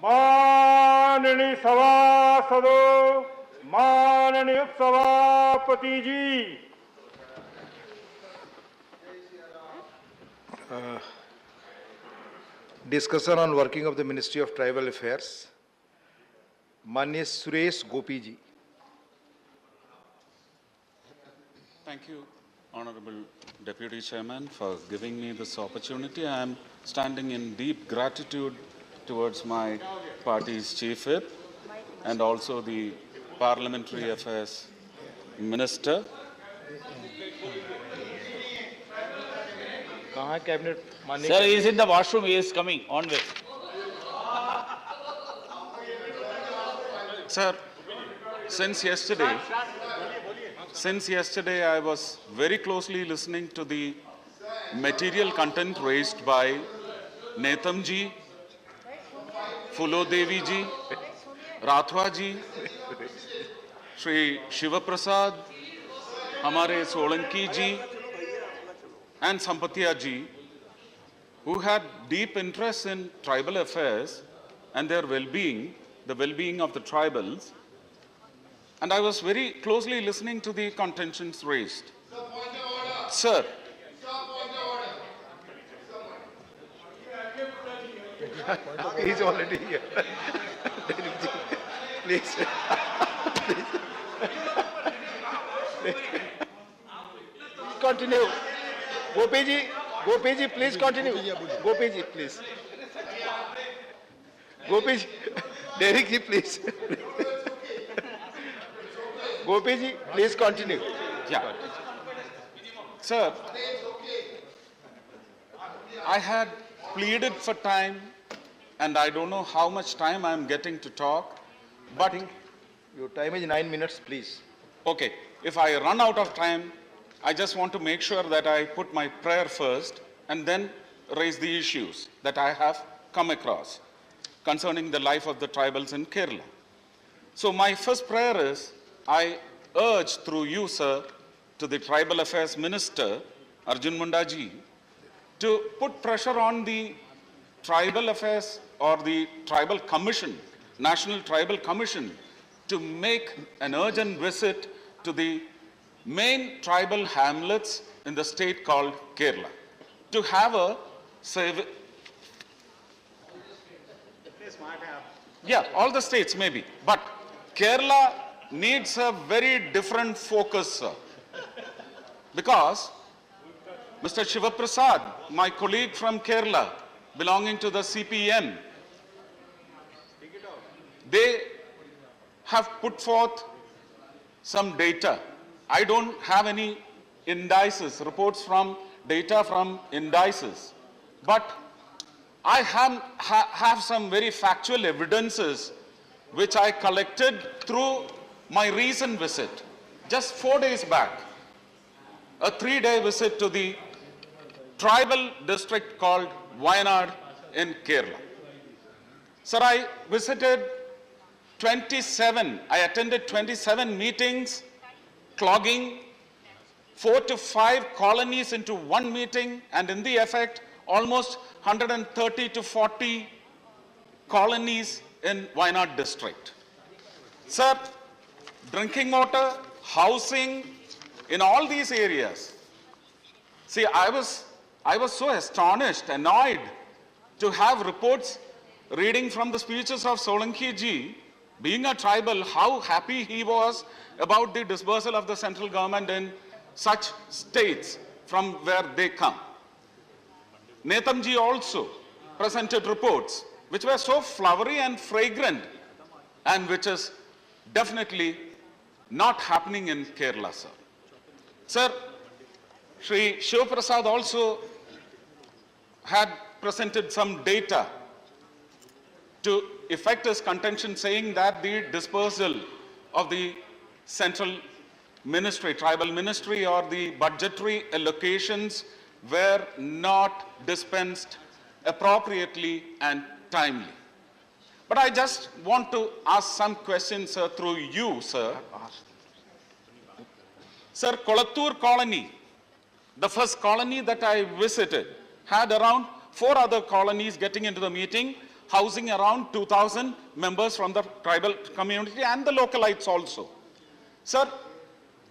माननीय सभासदों, माननीय उपसभापति जी, discussion on working of the Ministry of Tribal Affairs. Manya Suresh Gopi ji. Thank you, Honorable Deputy Chairman, for giving me this opportunity. I am standing in deep gratitude towards my party's chief whip and also the Parliamentary Affairs Minister. Sir, he is in the washroom. He is coming on way. Sir, since yesterday I was very closely listening to the material content raised by Netam ji, Fulo Devi ji, Rathwa ji, Shri Shiva Prasad, Hamare Solanki ji, and Sampatia ji, who had deep interest in tribal affairs and their well-being, the well-being of the tribals. And I was very closely listening to the contentions raised. Sir, He is already here. Please. Continue. Gopi ji, please continue. Gopi ji, please. Gopi ji, Derek ji, please. Gopi ji, please continue. yeah. Sir, I had pleaded for time and I don't know how much time I am getting to talk, but Your time is 9 minutes, please. okay, if I run out of time, I just want to make sure that I put my prayer first and then raise the issues that I have come across concerning the life of the tribals in Kerala. So my first prayer is, I urge through you, sir, to the Tribal Affairs Minister, Arjun Munda ji, to put pressure on the Tribal Affairs or the Tribal Commission, National Tribal Commission, to make an urgent visit to the main tribal hamlets in the state called Kerala, to have a all the states maybe, but Kerala needs a very different focus, sir. Because Mr. Shiva Prasad, my colleague from Kerala, belonging to the CPM, they have put forth some data. I don't have any indices, reports from data from indices, but I have some very factual evidences which I collected through my recent visit, just 4 days back, a 3-day visit to the tribal district called Wayanad in Kerala. Sir, I attended 27 meetings, clogging 4 to 5 colonies into one meeting, and in the effect, almost 130 to 40 colonies in Wayanad district. Sir, drinking water, housing, in all these areas. See, I was so astonished, annoyed to have reports reading from the speeches of Solanki ji, being a tribal, how happy he was about the disbursal of the central government in such states from where they come. Netam ji also presented reports which were so flowery and fragrant, and which is definitely not happening in Kerala, sir. Sir, Shri Shiva Prasad also had presented some data to effect his contention, saying that the dispersal of the central ministry, tribal ministry, or the budgetary allocations were not dispensed appropriately and timely. But I just want to ask some questions, sir, through you, sir. Sir, Kolattur colony, the first colony that I visited, had around 4 other colonies getting into the meeting. housing around 2,000 members from the tribal community and the localites also. Sir,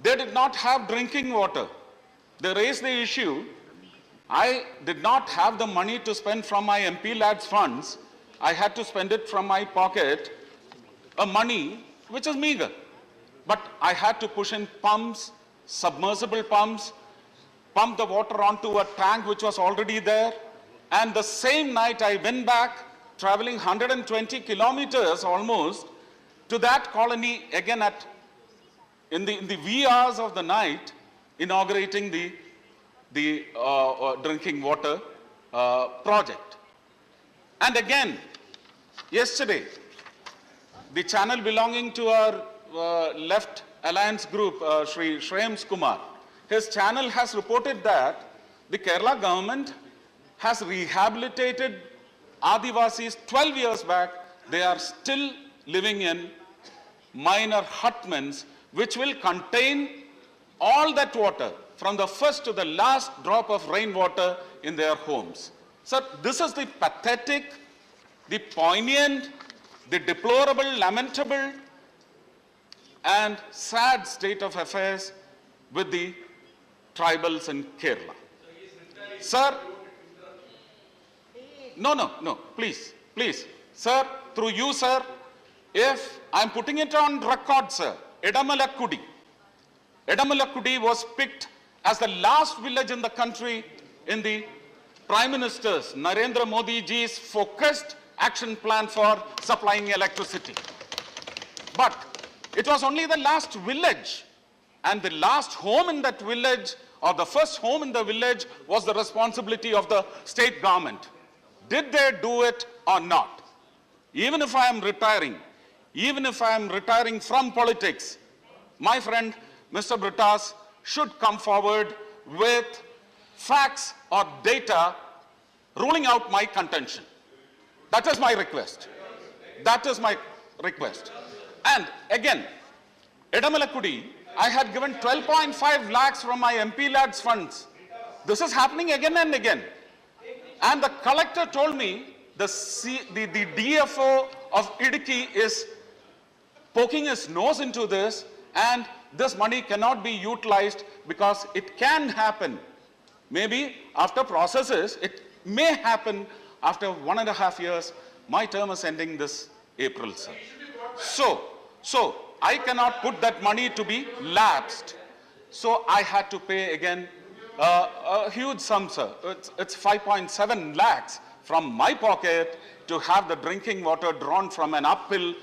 they did not have drinking water. They raised the issue. I did not have the money to spend from my MP lads funds. I had to spend it from my pocket, money which is meager. But I had to push in pumps, submersible pumps, pump the water onto a tank which was already there. And the same night I went back, traveling 120 kilometers almost, to that colony again in the wee hours of the night, inaugurating the drinking water project. And again, yesterday, the channel belonging to our left alliance group, Shri Shreyams Kumar, his channel has reported that the Kerala government has rehabilitated Adivasis 12 years back. They are still living in minor hutments which will contain all that water from the first to the last drop of rainwater in their homes. So this is the pathetic, the poignant, the deplorable, lamentable and sad state of affairs with the tribals in Kerala. Sir, no, please. Sir, through you, sir, if I'm putting it on record, sir, Edamalakkudi was picked as the last village in the country in the Prime Minister's Narendra Modi ji's focused action plan for supplying electricity. But it was only the last village, and the last home in that village, or the first home in the village, was the responsibility of the state government. Did they do it or not? Even if I am retiring from politics, my friend Mr. Britas should come forward with facts or data ruling out my contention. That is my request. And again, Edamalakkudi, I had given 12.5 lakhs from my MP lads funds. This is happening again and again. And the collector told me the DFO of Idukki is poking his nose into this, and this money cannot be utilized because it can happen. Maybe after processes, it may happen after 1.5 years. My term is ending this April, sir. So I cannot put that money to be lapsed. So I had to pay again a huge sum, sir. It's 5.7 lakhs from my pocket to have the drinking water drawn from an uphill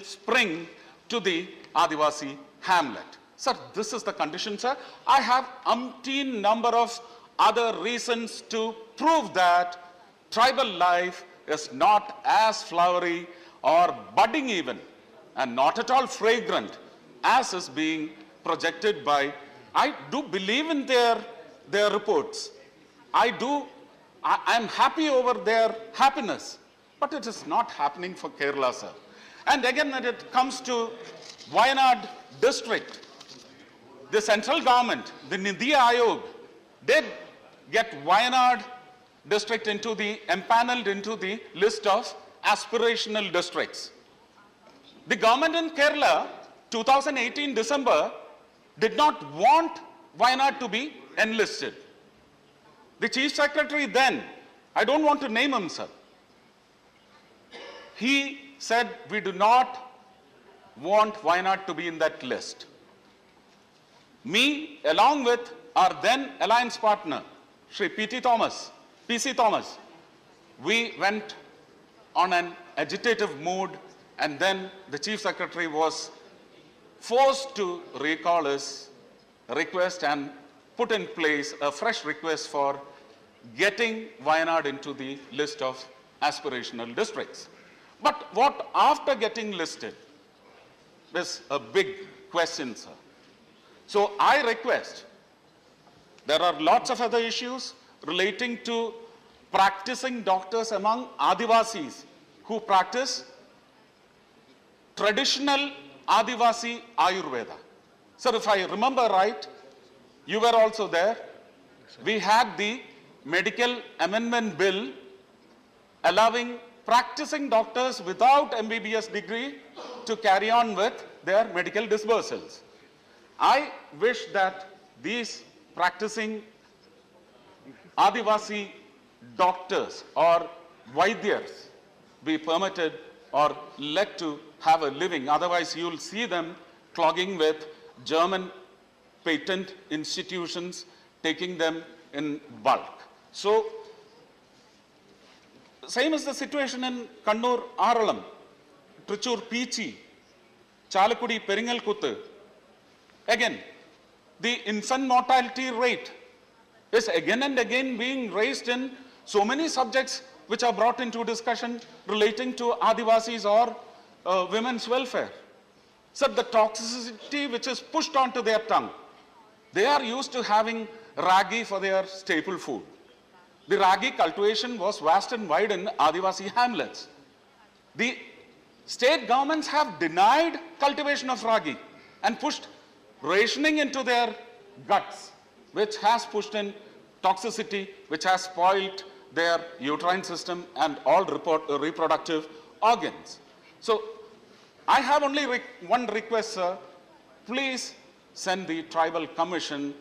spring to the Adivasi hamlet. Sir, this is the condition, sir. I have umpteen number of other reasons to prove that tribal life is not as flowery or budding even, and not at all fragrant as is being projected by. I do believe in their reports. I'm happy over their happiness, but it is not happening for Kerala, sir. And again, when it comes to Wayanad district, the central government, the Nidhi Ayog, did get Wayanad district empaneled into the list of aspirational districts. The government in Kerala, 2018 December, did not want Wayanad to be enlisted. The chief secretary then, I don't want to name him, sir, he said, we do not want Wayanad to be in that list. Me, along with our then alliance partner, Shri PC Thomas, we went on an agitative mood, and then the chief secretary was forced to recall his request and put in place a fresh request for getting Wayanad into the list of aspirational districts. But what after getting listed is a big question, sir. So I request, there are lots of other issues relating to practicing doctors among Adivasis who practice traditional Adivasi Ayurveda. Sir, if I remember right, you were also there. We had the medical amendment bill allowing practicing doctors without MBBS degree to carry on with their medical disbursals. I wish that these practicing Adivasi doctors or Vaidyas be permitted or let to have a living. Otherwise, you'll see them clogging with German patent institutions, taking them in bulk. So, same is the situation in Kannur Aralam, Trichur Peechi, Chalakudi Peringalkuttu. Again, the infant mortality rate is again and again being raised in so many subjects which are brought into discussion relating to Adivasis or women's welfare. So the toxicity which is pushed onto their tongue, they are used to having ragi for their staple food. The ragi cultivation was vast and wide in Adivasi hamlets. The state governments have denied cultivation of ragi and pushed rationing into their guts, which has pushed in toxicity, which has spoiled their uterine system and all reproductive organs. So I have only one request, sir. Please send the tribal commission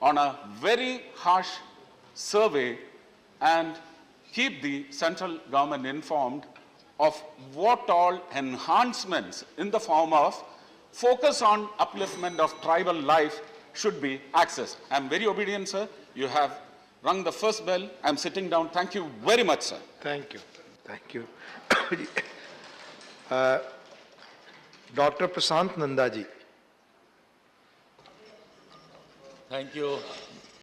on a very harsh survey and keep the central government informed of what all enhancements in the form of focus on upliftment of tribal life should be accessed. I am very obedient, sir. You have rung the first bell. I am sitting down. Thank you very much, sir. Thank you. Thank you. Dr. Prasant Nandaji. Thank you.